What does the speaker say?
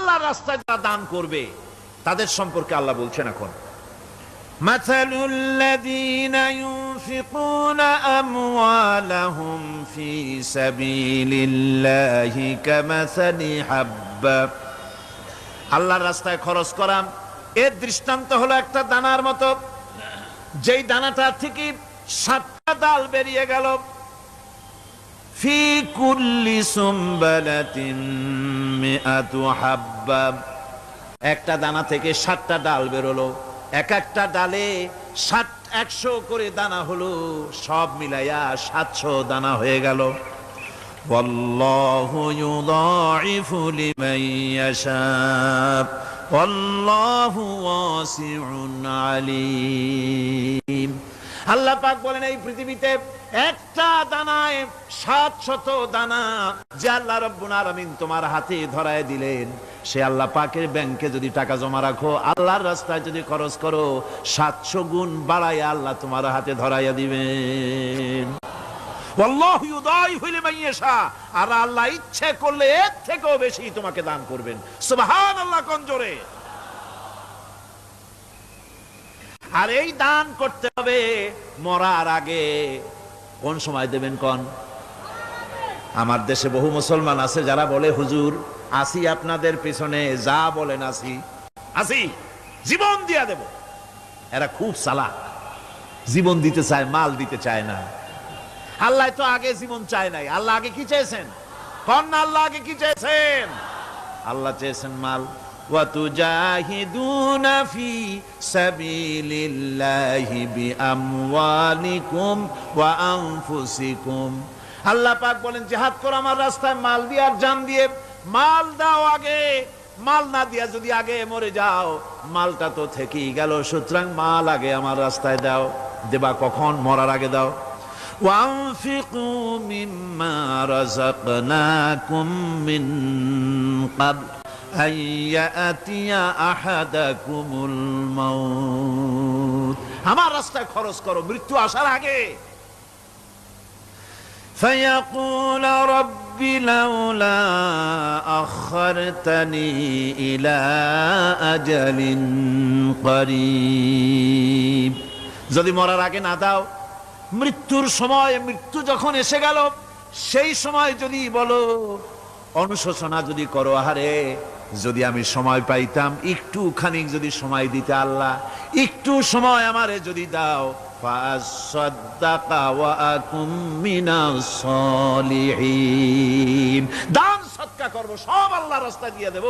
আল্লাহর রাস্তায় যারা দান করবে তাদের সম্পর্কে আল্লাহ বলছেন এখন, মাসালুল্লাযীনা ইউনফিকুনা আমওয়ালাহুম ফী সাবিলিল্লাহি কামাসালি হাব্বা, আল্লাহর রাস্তায় খরচ করা এর দৃষ্টান্ত হলো একটা দানার মতো, যেই দানাটা থেকে 7টা ডাল বেরিয়ে গেল। ফি কুল্লি সুমবালাতিন মিআতু হাব্বা, একটা দানা থেকে 7টা ডাল বেরোলো, এক একটা ডালে 100 করে দানা হলো, সব মিলাইয়া 700 দানা হয়ে গেল। ওয়াল্লাহু ইউদাইফু লিমান ইয়াশা ওয়াল্লাহু ওয়াসিউন আলীম। আল্লাহ পাক বলেন, এই পৃথিবীতে একটা দানায় 700 দানা যে আল্লাহ রাব্বুল আলামিন তোমার হাতে ধরায় দিলেন, সে আল্লাহ পাকের ব্যাংকে যদি টাকা জমা রাখো, আল্লাহর রাস্তায় যদি খরচ করো, 700 গুণ বাড়াইয়া আল্লাহ তোমার হাতে ধরাইয়া দিবেন। আল্লাহু ইউদাইফু লিমান ইয়াশা, আর আল্লাহ ইচ্ছে করলে এর থেকেও বেশি তোমাকে দান করবেন। সুবহানাল্লাহ কোন জোরে। আর এই দান করতে হবে মরার আগে। কোন সময় দেবেন কোন? আমার দেশে বহু মুসলমান আছে যারা বলে, হুজুর আসি আপনাদের পিছনে, যা বলেন আসি আসি, জীবন দিয়া দেব। এরা খুব চালাক, জীবন দিতে চায়, মাল দিতে চায় না। আল্লাহ তো আগে জীবন চায় নাই, আল্লাহ আগে কি চেয়েছেন? কোন আল্লাহ আগে কি চেয়েছেন? আল্লাহ চেয়েছেন মাল। ওয়াতুজাহিদুনা ফি সাবিলিল্লাহি বিআমওয়ালিকুম ওয়া আনফুসিকুম, আল্লাহ পাক বলেন জিহাদ করো আমার রাস্তায় মাল দিয়ে আর জান দিয়ে। মাল দাও আগে, মাল না দিয়া যদি আগে মরে যাও, মালটা তো থেকেই গেল। সুতরাং মাল আগে আমার রাস্তায় দাও। দেবা কখন? মরার আগে দাও। ওয়ানফিকু মিম্মা রাযাকনাকুম মিন ক্বাবল আইয়াতিয়া আহাদাকুমুল মাউত, আমার রাস্তায় খরচ করো মৃত্যু আসার আগে। فيقول رب لولا أخرتني إلى أجل قريب, যদি মরার আগে না দাও, মৃত্যুর সময়, মৃত্যু যখন এসে গেল সেই সময় যদি বলো, অনুশোচনা যদি করো, আহারে যদি আমি সময় পাইতাম, একটু খানিক যদি সময় দিতে, আল্লাহ একটু সময় আমারে যদি দাও, ফাসাদদাকা ওয়া আকুম মিনাস সালিহিন, দান সদকা করব, সব আল্লাহর রাস্তায় দিয়ে দেব।